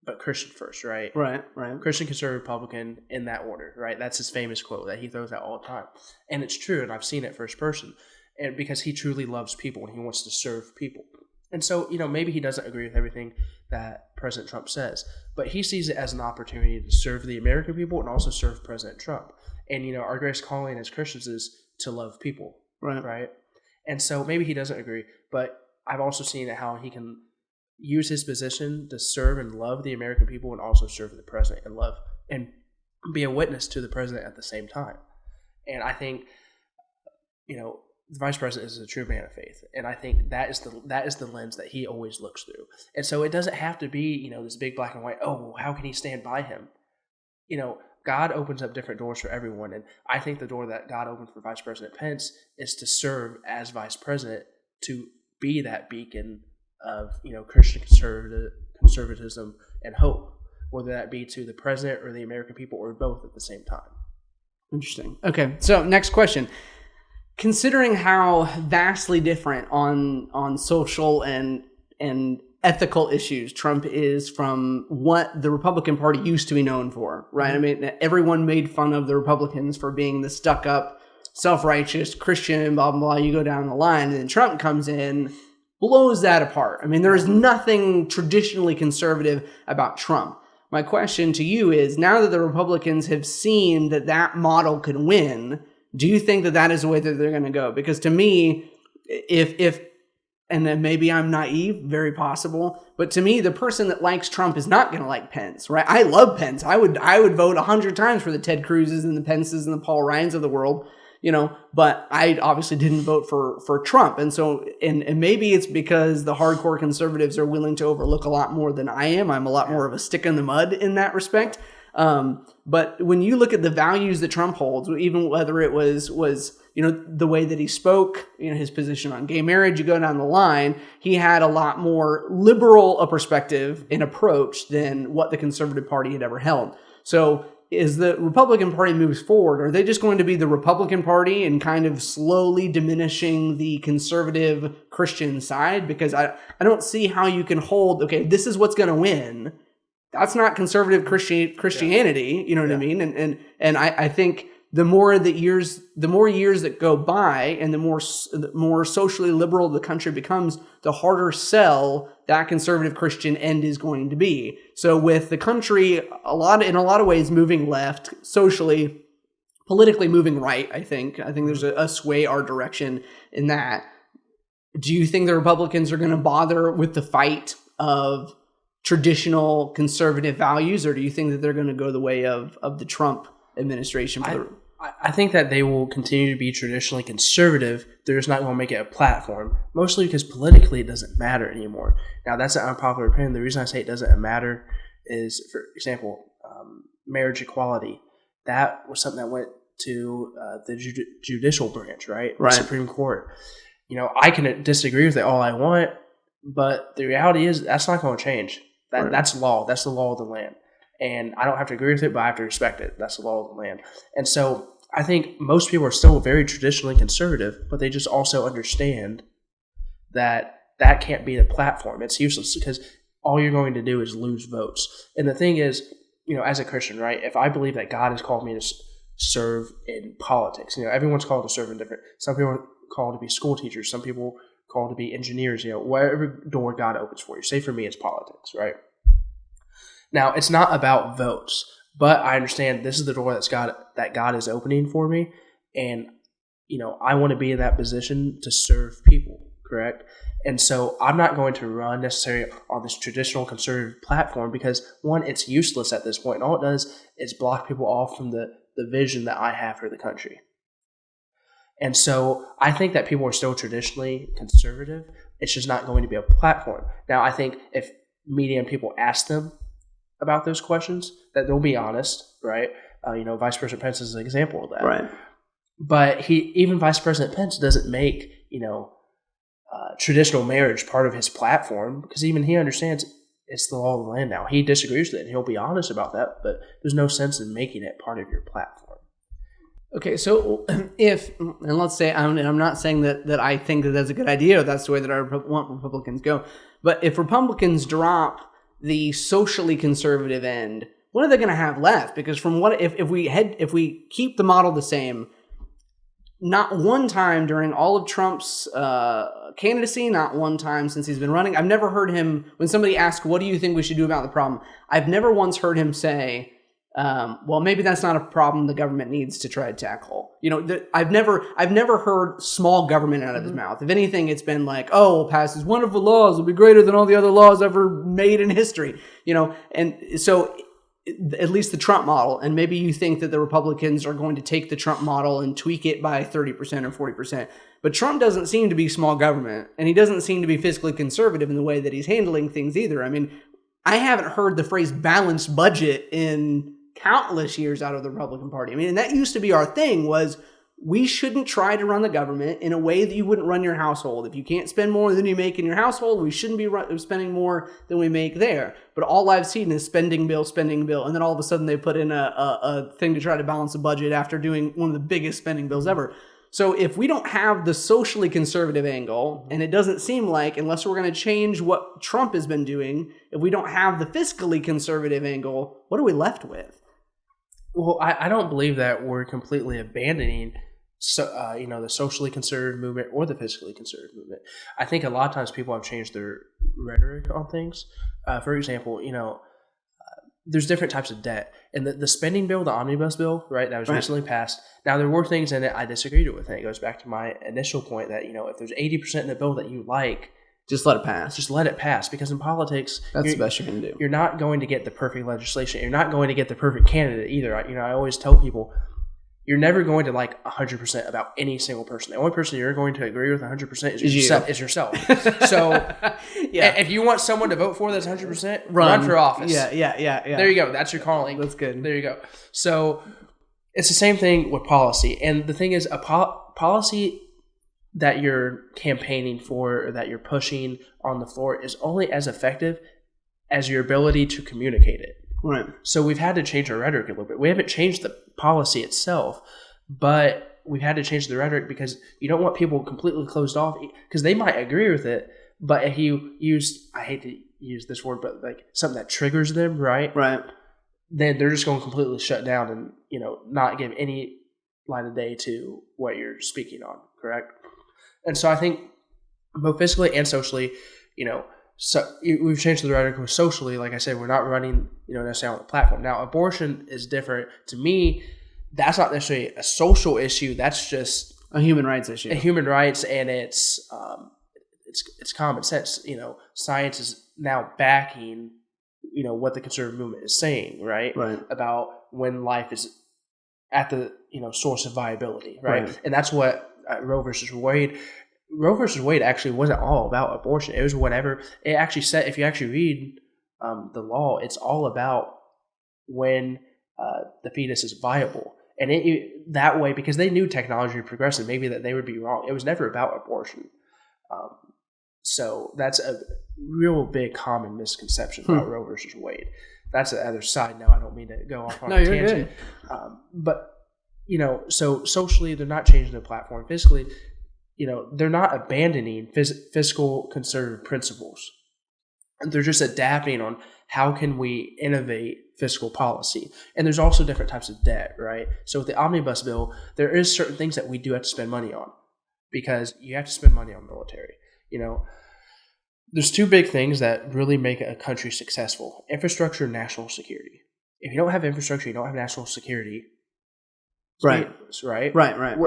but Christian first, right? Right. Christian conservative Republican in that order, right? That's his famous quote that he throws out all the time. And it's true, and I've seen it first person. And because he truly loves people and he wants to serve people. And so, maybe he doesn't agree with everything that President Trump says, but he sees it as an opportunity to serve the American people and also serve President Trump. And, our greatest calling as Christians is to love people, right? And so maybe he doesn't agree, but I've also seen how he can use his position to serve and love the American people and also serve the president and love and be a witness to the president at the same time. And I think, the vice president is a true man of faith, and I think that is the lens that he always looks through. And so it doesn't have to be this big black and white. Oh, how can he stand by him? God opens up different doors for everyone, and I think the door that God opened for Vice President Pence is to serve as vice president, to be that beacon of Christian conservatism and hope, whether that be to the president or the American people or both at the same time. Interesting. Okay, so next question. Considering how vastly different on social and ethical issues Trump is from what the Republican Party used to be known for, right? I mean, everyone made fun of the Republicans for being the stuck-up, self-righteous Christian, blah, blah, blah. You go down the line, and then Trump comes in, blows that apart. I mean, there is nothing traditionally conservative about Trump. My question to you is, now that the Republicans have seen that model could win, do you think that is the way that they're going to go? Because to me, if and then maybe I'm naive, very possible, but to me, the person that likes Trump is not going to like Pence, right? I love Pence. I would vote 100 times for the Ted Cruzes and the Pences and the Paul Ryans of the world, but I obviously didn't vote for Trump. And so, and maybe it's because the hardcore conservatives are willing to overlook a lot more than I am. I'm a lot more of a stick in the mud in that respect. But when you look at the values that Trump holds, even whether it was the way that he spoke, his position on gay marriage, you go down the line, he had a lot more liberal a perspective and approach than what the Conservative Party had ever held. So as the Republican Party moves forward, are they just going to be the Republican Party and kind of slowly diminishing the conservative Christian side? Because I don't see how you can hold, okay, this is what's going to win. That's not conservative Christianity, you know what I mean? And I think the more years that go by and the more socially liberal the country becomes, the harder sell that conservative Christian end is going to be. So with the country in a lot of ways moving left, socially, politically moving right, I think there's a sway our direction in that. Do you think the Republicans are going to bother with the fight of traditional conservative values, or do you think that they're going to go the way of the Trump administration? I think that they will continue to be traditionally conservative. They're just not going to make it a platform, mostly because politically it doesn't matter anymore. Now, that's an unpopular opinion. The reason I say it doesn't matter is, for example, marriage equality. That was something that went to the judicial branch, right? The Supreme Court. I can disagree with it all I want, but the reality is that's not going to change. That's law. That's the law of the land. And I don't have to agree with it, but I have to respect it. That's the law of the land. And so I think most people are still very traditionally conservative, but they just also understand that that can't be the platform. It's useless because all you're going to do is lose votes. And the thing is, as a Christian, right, if I believe that God has called me to serve in politics, everyone's called to serve in different, some people are called to be school teachers, some people are called to be engineers, wherever door God opens for you. Say for me, it's politics, right? Now, it's not about votes, but I understand this is the door that God is opening for me. And, I want to be in that position to serve people, correct? And so I'm not going to run necessarily on this traditional conservative platform because, one, it's useless at this point. And all it does is block people off from the vision that I have for the country. And so I think that people are still traditionally conservative. It's just not going to be a platform. Now, I think if media and people ask them about those questions, that they'll be honest, right? Vice President Pence is an example of that. Right. But even Vice President Pence doesn't make, traditional marriage part of his platform because even he understands it's the law of the land now. He disagrees with it and he'll be honest about that, but there's no sense in making it part of your platform. Okay, so and let's say, I'm not saying that I think that that's a good idea or that's the way that I want Republicans go, but if Republicans drop the socially conservative end, what are they going to have left? Because if we keep the model the same, not one time during all of Trump's candidacy, not one time since he's been running, I've never heard him, when somebody asks, what do you think we should do about the problem? I've never once heard him say, well, maybe that's not a problem the government needs to try to tackle. I've never heard small government out of his mouth. If anything, it's been like, oh, we'll pass these wonderful laws. It'll be greater than all the other laws ever made in history. And so at least the Trump model, and maybe you think that the Republicans are going to take the Trump model and tweak it by 30% or 40%. But Trump doesn't seem to be small government, and he doesn't seem to be fiscally conservative in the way that he's handling things either. I mean, I haven't heard the phrase balanced budget in countless years out of the Republican Party. I mean, and that used to be our thing, was we shouldn't try to run the government in a way that you wouldn't run your household. If you can't spend more than you make in your household, we shouldn't be spending more than we make there. But all I've seen is spending bill, and then all of a sudden they put in a thing to try to balance the budget after doing one of the biggest spending bills ever. So if we don't have the socially conservative angle, and it doesn't seem like, unless we're going to change what Trump has been doing, if we don't have the fiscally conservative angle, what are we left with? Well, I don't believe that we're completely abandoning the socially conservative movement or the fiscally conservative movement. I think a lot of times people have changed their rhetoric on things. For example, there's different types of debt. And the spending bill, the omnibus bill, right, that was recently passed. Now, there were things in it I disagreed with, and it goes back to my initial point that, if there's 80% in the bill that you like, just let it pass. Just let it pass, because in politics, that's the best you can do. You're not going to get the perfect legislation. You're not going to get the perfect candidate either. I always tell people, you're never going to like 100% about any single person. The only person you're going to agree with 100% is yourself. So if you want someone to vote for that's 100%, run for office. Yeah. There you go. That's your calling. That's good. There you go. So it's the same thing with policy. And the thing is, a policy that you're campaigning for or that you're pushing on the floor is only as effective as your ability to communicate it. Right. So we've had to change our rhetoric a little bit. We haven't changed the policy itself, but we've had to change the rhetoric because you don't want people completely closed off, because they might agree with it, but if you use, I hate to use this word, but like something that triggers them, right? Right. Then they're just going to completely shut down and, not give any light of day to what you're speaking on, correct? And so I think both fiscally and socially, so we've changed the rhetoric. Socially, like I said, we're not running, necessarily on the platform. Now, abortion is different. To me, that's not necessarily a social issue. That's just a human rights issue. A human rights, and it's common sense. Science is now backing, what the conservative movement is saying, right? Right. About when life is at the, source of viability, right? And that's what Roe versus Wade. Roe versus Wade actually wasn't all about abortion. It was whatever. It actually said, if you actually read the law, it's all about when the fetus is viable. And that way, because they knew technology would progress and maybe that they would be wrong. It was never about abortion. So that's a real big common misconception about Roe versus Wade. that's the other side. Now I don't mean to go off on a tangent. But so socially they're not changing the platform. Fiscally, they're not abandoning fiscal conservative principles. They're just adapting on how can we innovate fiscal policy. And there's also different types of debt, right? So with the omnibus bill, there is certain things that we do have to spend money on because you have to spend money on military. There's two big things that really make a country successful: infrastructure and national security. If you don't have infrastructure, you don't have national security. Right. Right.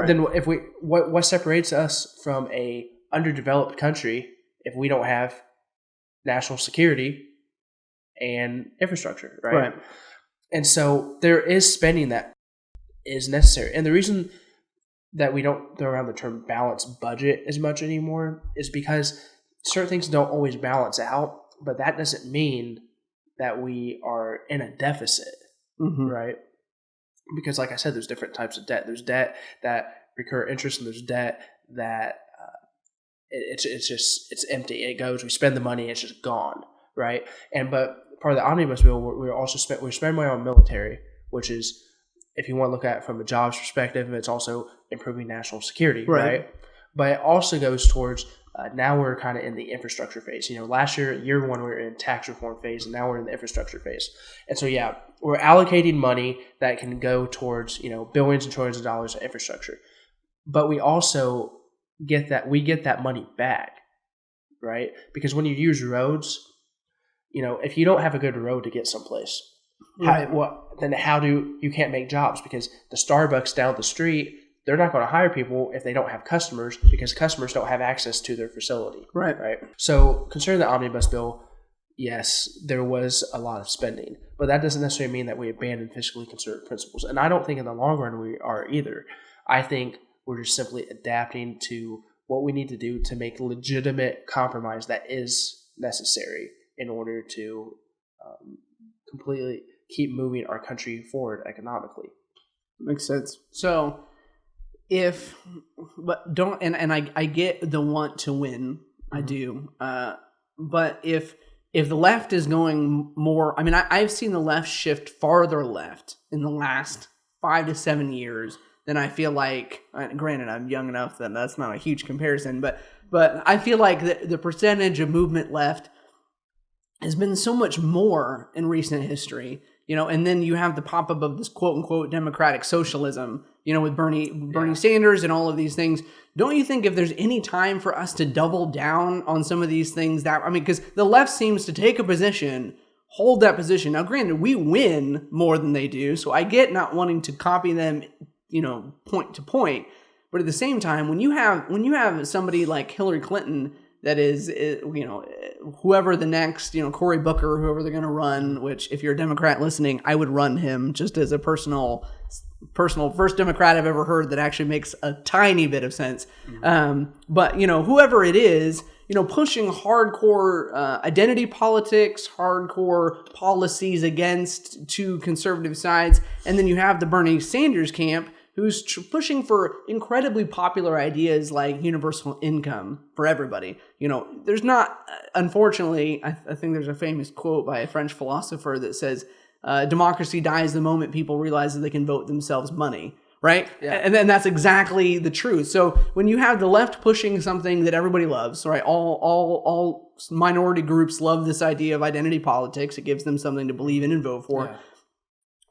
Then if what separates us from a underdeveloped country if we don't have national security and infrastructure, right? And so there is spending that is necessary. And the reason that we don't throw around the term balanced budget as much anymore is because certain things don't always balance out, but that doesn't mean that we are in a deficit, right? Because like I said, there's different types of debt. There's debt that recur interest, and there's debt that it's empty. It goes, we spend the money, it's just gone, right? But part of the omnibus bill, we spend money on military, which is, if you want to look at it from a jobs perspective, it's also improving national security, right? But it also goes towards now we're kind of in the infrastructure phase. Last year one, we were in tax reform phase, and now we're in the infrastructure phase. And so, we're allocating money that can go towards, billions and trillions of dollars of infrastructure. But we also get that money back, right? Because when you use roads, if you don't have a good road to get someplace, then you can't make jobs, because the Starbucks down the street, they're not going to hire people if they don't have customers, because customers don't have access to their facility. Right. So concerning the omnibus bill, yes, there was a lot of spending, but that doesn't necessarily mean that we abandon fiscally conservative principles. And I don't think in the long run we are either. I think we're just simply adapting to what we need to do to make legitimate compromise that is necessary in order to completely keep moving our country forward economically. Makes sense. So I get the want to win. I do. But if the left is going more, I've seen the left shift farther left in the last 5 to 7 years than I feel like. Granted, I'm young enough that that's not a huge comparison, but I feel like the percentage of movement left has been so much more in recent history. And then you have the pop-up of this quote-unquote democratic socialism, with Bernie Sanders and all of these things. Don't you think if there's any time for us to double down on some of these things because the left seems to take a position, hold that position. Now, granted, we win more than they do, so I get not wanting to copy them, point to point. But at the same time, when you have somebody like Hillary Clinton that is, whoever the next, Cory Booker, whoever they're going to run, which if you're a Democrat listening, I would run him just as a personal first Democrat I've ever heard that actually makes a tiny bit of sense. But, whoever it is, pushing hardcore identity politics, hardcore policies against two conservative sides. And then you have the Bernie Sanders camp who's pushing for incredibly popular ideas like universal income for everybody. There's not, unfortunately, I think there's a famous quote by a French philosopher that says, democracy dies the moment people realize that they can vote themselves money, right? Yeah. And then that's exactly the truth. So when you have the left pushing something that everybody loves, right? All minority groups love this idea of identity politics. It gives them something to believe in and vote for. Yeah.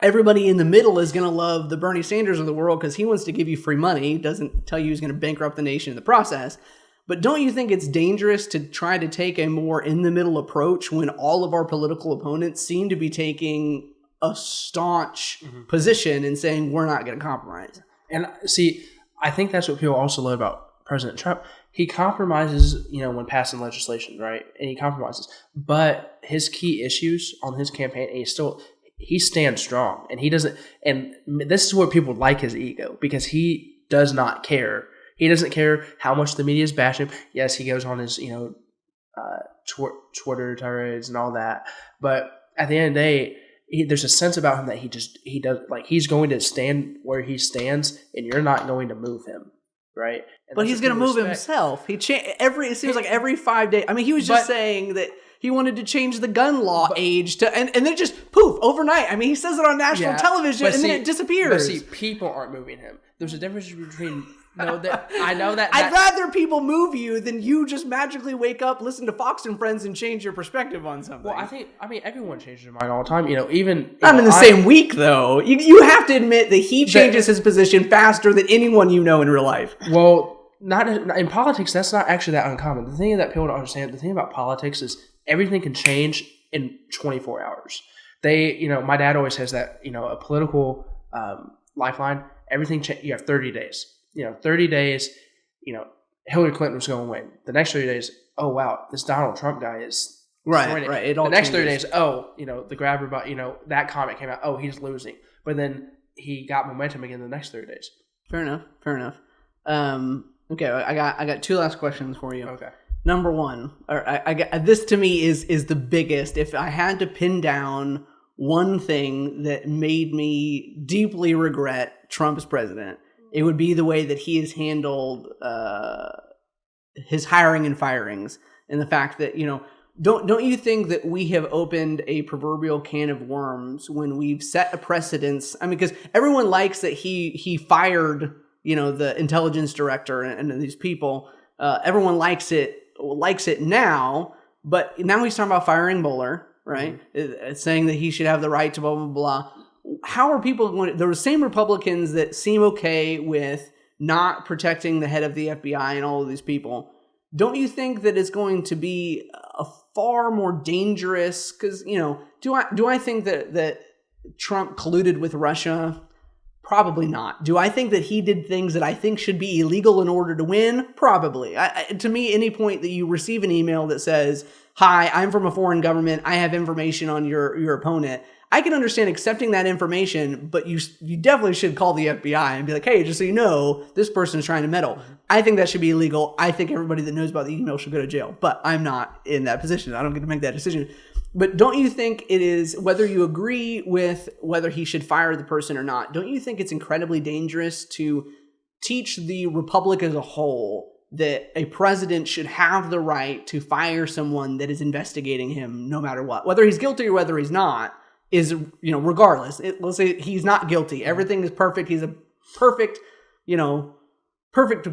Everybody in the middle is going to love the Bernie Sanders of the world because he wants to give you free money. He doesn't tell you he's going to bankrupt the nation in the process. But don't you think it's dangerous to try to take a more in-the-middle approach when all of our political opponents seem to be taking a staunch position and saying we're not going to compromise? And see, I think that's what people also love about President Trump. He compromises, when passing legislation, right? And he compromises. But his key issues on his campaign, he stands strong, and he doesn't. And this is where people like his ego, because he does not care. He doesn't care how much the media is bashing him. Yes, he goes on his Twitter tirades and all that, but at the end of the day, there's a sense about him that he does, like, he's going to stand where he stands, and you're not going to move him, right? And but he's going to move himself. It seems like every 5 days. He was just saying that. He wanted to change the gun law age to, and then just poof overnight. I mean, he says it on national television, and then it disappears. But see, people aren't moving him. There's a difference between. I know that. I'd rather people move you than you just magically wake up, listen to Fox and Friends, and change your perspective on something. Well, I mean, everyone changes their mind all the time. Even not in the same week, though. You have to admit that he changes his position faster than anyone you know in real life. Well, not in politics. That's not actually that uncommon. The thing that people don't understand, the thing about politics is everything can change in 24 hours. My dad always says that a political lifeline. Everything you have 30 days. 30 days, Hillary Clinton was going to win. The next 30 days, oh, wow, this Donald Trump guy is right. It all the next 30 days, the grabber, but, that comment came out, oh, he's losing. But then he got momentum again the next 30 days. Fair enough. Okay, I got two last questions for you. Okay. Number one, this to me is the biggest. If I had to pin down one thing that made me deeply regret Trump as president, it would be the way that he has handled his hiring and firings, and the fact that don't you think that we have opened a proverbial can of worms when we've set a precedence? I mean, because everyone likes that he fired the intelligence director and these people. Everyone likes it now, but now he's talking about firing Mueller, right? Mm-hmm. Saying that he should have the right to blah blah blah. How are people going? The same Republicans that seem okay with not protecting the head of the FBI and all of these people. Don't you think that it's going to be a far more dangerous? Because do I think that Trump colluded with Russia? Probably not. Do I think that he did things that I think should be illegal in order to win? Probably. To me, any point that you receive an email that says, "Hi, I'm from a foreign government. I have information on your opponent." I can understand accepting that information, but you definitely should call the FBI and be like, hey, just so you know, this person is trying to meddle. I think that should be illegal. I think everybody that knows about the email should go to jail, but I'm not in that position. I don't get to make that decision. But don't you think it is, whether you agree with whether he should fire the person or not, don't you think it's incredibly dangerous to teach the republic as a whole that a president should have the right to fire someone that is investigating him no matter what, whether he's guilty or whether he's not? Regardless, let's say he's not guilty. Everything is perfect. He's a perfect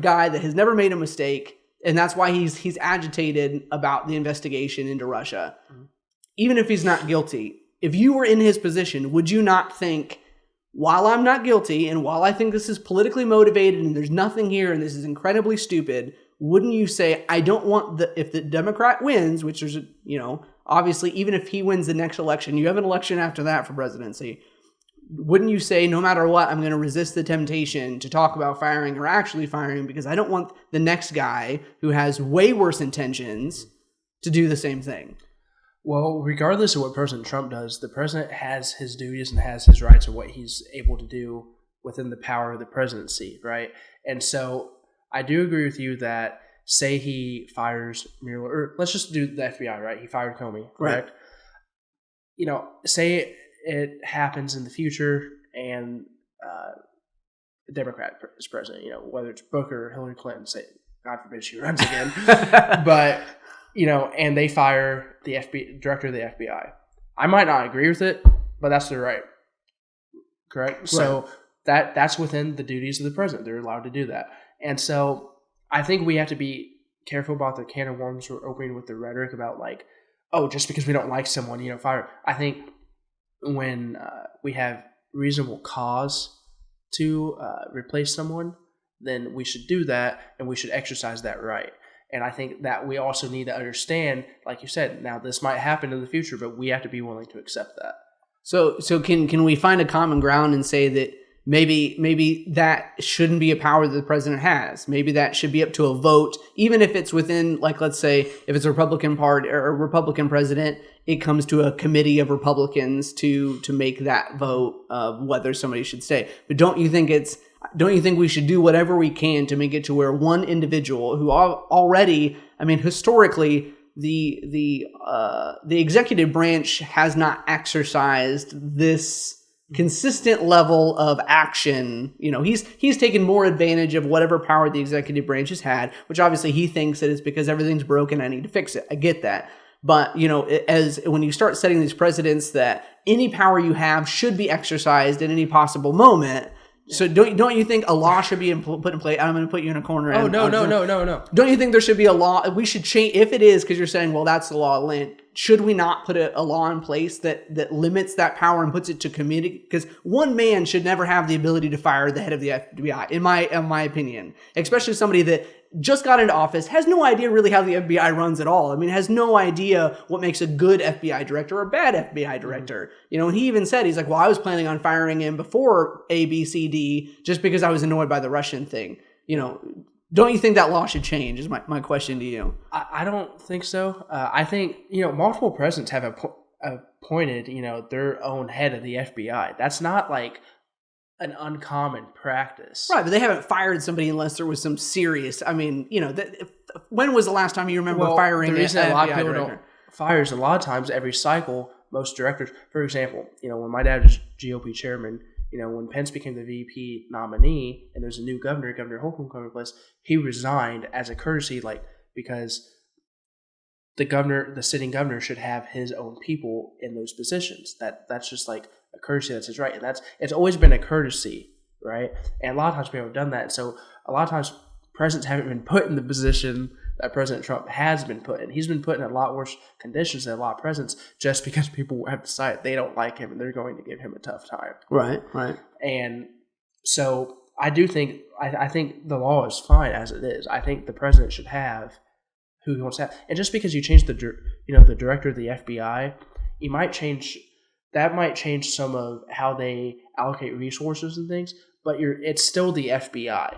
guy that has never made a mistake. And that's why he's agitated about the investigation into Russia. Mm-hmm. Even if he's not guilty, if you were in his position, would you not think, while I'm not guilty and while I think this is politically motivated and there's nothing here and this is incredibly stupid, wouldn't you say, I don't want if the Democrat wins, which is, obviously, even if he wins the next election, you have an election after that for presidency. Wouldn't you say, no matter what, I'm going to resist the temptation to talk about firing or actually firing because I don't want the next guy who has way worse intentions to do the same thing? Well, regardless of what President Trump does, the president has his duties and has his rights of what he's able to do within the power of the presidency, right? And so I do agree with you that, say he fires Mueller, or let's just do the FBI, right? He fired Comey, correct? Right. Say it happens in the future and a Democrat is president, whether it's Booker or Hillary Clinton, say, God forbid she runs again. But, and they fire the director of the FBI. I might not agree with it, but that's their right. Correct? Right. So that's within the duties of the president. They're allowed to do that. And so I think we have to be careful about the can of worms we're opening with the rhetoric about just because we don't like someone, fire. I think when we have reasonable cause to replace someone, then we should do that and we should exercise that right. And I think that we also need to understand, like you said, now this might happen in the future, but we have to be willing to accept that. So can we find a common ground and say that maybe that shouldn't be a power that the president has? Maybe that should be up to a vote, even if it's within, let's say, if it's a Republican party or a Republican president, it comes to a committee of Republicans to make that vote of whether somebody should stay. But don't you think we should do whatever we can to make it to where one individual who already, historically, the executive branch has not exercised this consistent level of action. He's taken more advantage of whatever power the executive branch has had, which obviously he thinks that it's because everything's broken, I need to fix it. I get that. But, as when you start setting these precedents that any power you have should be exercised at any possible moment. So don't you think a law should be put in place? I'm going to put you in a corner. Oh, no. Don't you think there should be a law? We should change, if it is, because you're saying, well, that's the law of the land. Should we not put a law in place that limits that power and puts it to community? Because one man should never have the ability to fire the head of the FBI, in my opinion. Especially somebody that just got into office, has no idea really how the FBI runs at all. I mean, has no idea what makes a good FBI director or a bad FBI director. And he even said, he's like, well, I was planning on firing him before A, B, C, D, just because I was annoyed by the Russian thing. Don't you think that law should change is my question to you? I don't think so. I think, multiple presidents have appointed, their own head of the FBI. That's not like an uncommon practice. Right, but they haven't fired somebody unless there was some serious, when was the last time you remember firing the reason a lot of FBI people director? don't fire is a lot of times every cycle, most directors, for example, when my dad was GOP chairman, when Pence became the VP nominee and there's a new governor, Governor Holcomb coming in place, he resigned as a courtesy, because the sitting governor should have his own people in those positions. That's just like a courtesy, that's his right. And it's always been a courtesy, right? And a lot of times people have done that. So a lot of times presidents haven't been put in the position that President Trump has been put in. He's been put in a lot worse conditions than a lot of presidents just because people have decided they don't like him and they're going to give him a tough time. Right. And so I do think, I think the law is fine as it is. I think the president should have who he wants to have. And just because you change the director of the FBI, that might change some of how they allocate resources and things, but it's still the FBI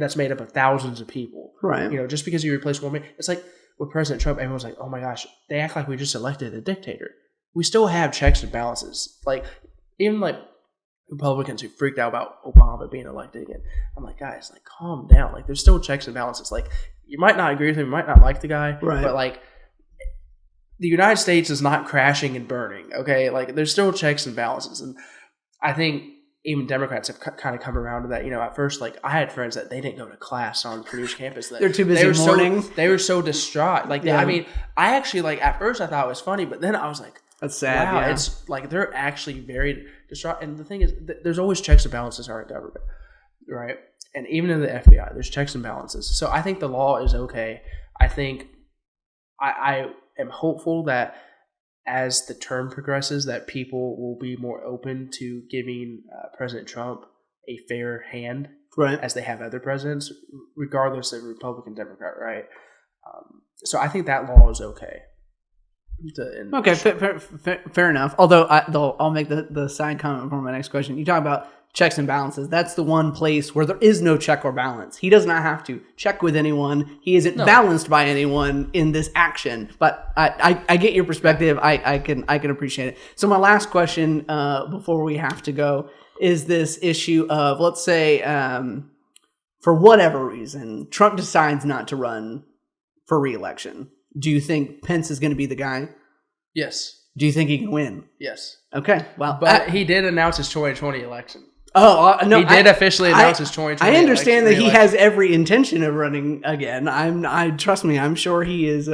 that's made up of thousands of people. Right. Just because you replace one man, it's like with President Trump, everyone's like, oh my gosh, they act like we just elected a dictator. We still have checks and balances. Even Republicans who freaked out about Obama being elected again. I'm like, guys, calm down. There's still checks and balances. You might not agree with him, you might not like the guy, right, but the United States is not crashing and burning, okay? There's still checks and balances. And I think even Democrats have kind of come around to that. At first, I had friends that they didn't go to class on Purdue's campus. They're too busy mourning. They were so distraught. I actually, at first I thought it was funny, but then I was like, that's sad. Wow, yeah. It's they're actually very distraught. And the thing is, there's always checks and balances in our government, right? And even in the FBI, there's checks and balances. So I think the law is okay. I think I am hopeful that as the term progresses, that people will be more open to giving President Trump a fair hand, right, as they have other presidents, regardless of Republican, Democrat, right? So I think that law is okay. Okay, fair enough. Although I'll make the side comment for my next question. You talk about checks and balances. That's the one place where there is no check or balance. He does not have to check with anyone. He isn't balanced by anyone in this action. But I get your perspective. I can appreciate it. So my last question before we have to go is this issue of, let's say, for whatever reason, Trump decides not to run for re-election. Do you think Pence is going to be the guy? Yes. Do you think he can win? Yes. Okay. Well, but he did announce his 2020 election. Oh, no. He did officially announce his 2020 I understand that he re-election. has every intention of running again. Trust me, I'm sure he is.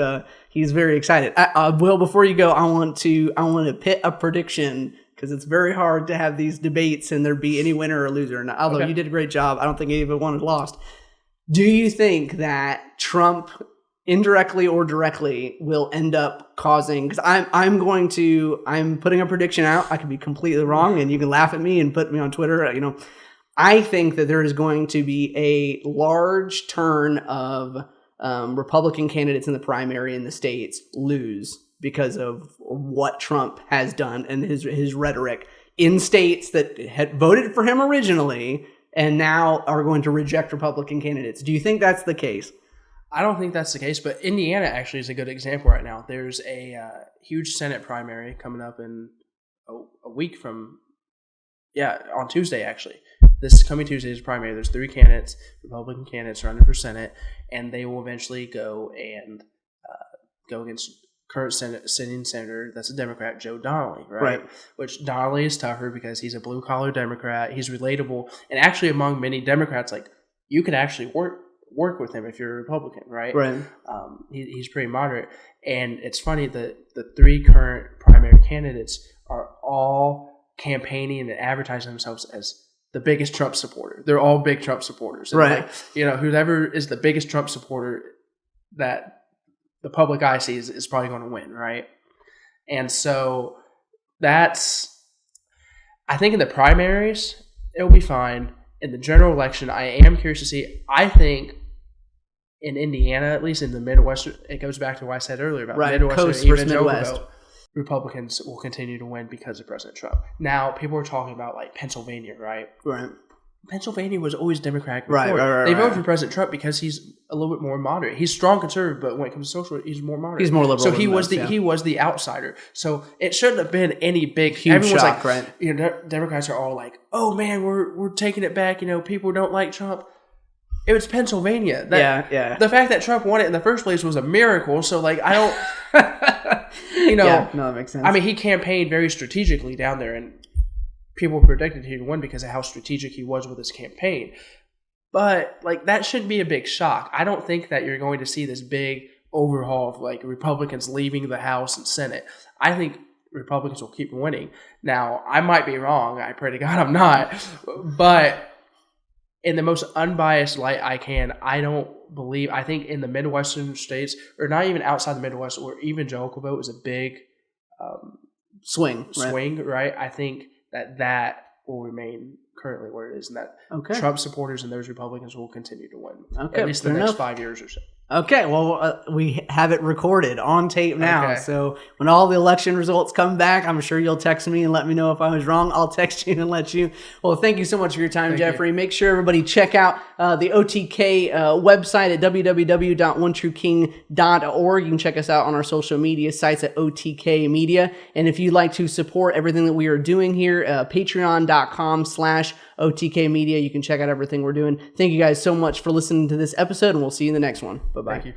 He's very excited. Will, before you go, I want to pit a prediction because it's very hard to have these debates and there be any winner or loser. And although you did a great job, I don't think anyone lost. Do you think that Trump, indirectly or directly, will end up causing, because I'm putting a prediction out, I could be completely wrong and you can laugh at me and put me on Twitter, I think that there is going to be a large turn of Republican candidates in the primary in the states lose because of what Trump has done and his rhetoric in states that had voted for him originally and now are going to reject Republican candidates. Do you think that's the case? I don't think that's the case, but Indiana actually is a good example right now. There's a huge Senate primary coming up in a week from, on Tuesday actually. This coming Tuesday is primary. There's 3 candidates, Republican candidates running for Senate, and they will eventually go and go against current sitting senator, that's a Democrat, Joe Donnelly, right? Which Donnelly is tougher because he's a blue-collar Democrat. He's relatable, and actually among many Democrats, you could actually work work with him if you're a Republican, right? Right. He's pretty moderate. And it's funny that the three current primary candidates are all campaigning and advertising themselves as the biggest Trump supporter. They're all big Trump supporters. And right. Whoever is the biggest Trump supporter that the public eye sees is probably going to win, right? And so I think in the primaries, it'll be fine. In the general election, I am curious to see. I think in Indiana, at least in the Midwest, it goes back to what I said earlier about Midwest Coast versus Midwest. Republicans will continue to win because of President Trump. Now, people are talking about like Pennsylvania, right? Right. Pennsylvania was always Democratic before. Right. They voted for President Trump because he's a little bit more moderate. He's strong conservative, but when it comes to social, he's more moderate. He's more liberal. So he was the outsider. So it shouldn't have been any big huge shock, right? Democrats are all like, "Oh man, we're taking it back." People don't like Trump. It was Pennsylvania. The fact that Trump won it in the first place was a miracle. So like, I don't, Yeah, no, that makes sense. I mean, he campaigned very strategically down there, and people predicted he'd win because of how strategic he was with his campaign. But like, that shouldn't be a big shock. I don't think that you're going to see this big overhaul of like Republicans leaving the House and Senate. I think Republicans will keep winning. Now, I might be wrong. I pray to God I'm not. But in the most unbiased light I can, I think in the Midwestern states, or not even outside the Midwest, where evangelical vote is a big swing, right? I think that will remain currently where it is, and that Trump supporters and those Republicans will continue to win. At least the next 5 years or so. Okay, well, we have it recorded on tape now. Okay. So when all the election results come back, I'm sure you'll text me and let me know if I was wrong. I'll text you and let you. Well, thank you so much for your time, Jeffrey. Make sure everybody check out the OTK website at www.onetrueking.org. You can check us out on our social media sites at OTK Media. And if you'd like to support everything that we are doing here, patreon.com/OTK Media. You can check out everything we're doing. Thank you guys so much for listening to this episode, and we'll see you in the next one. Bye-bye. Thank you.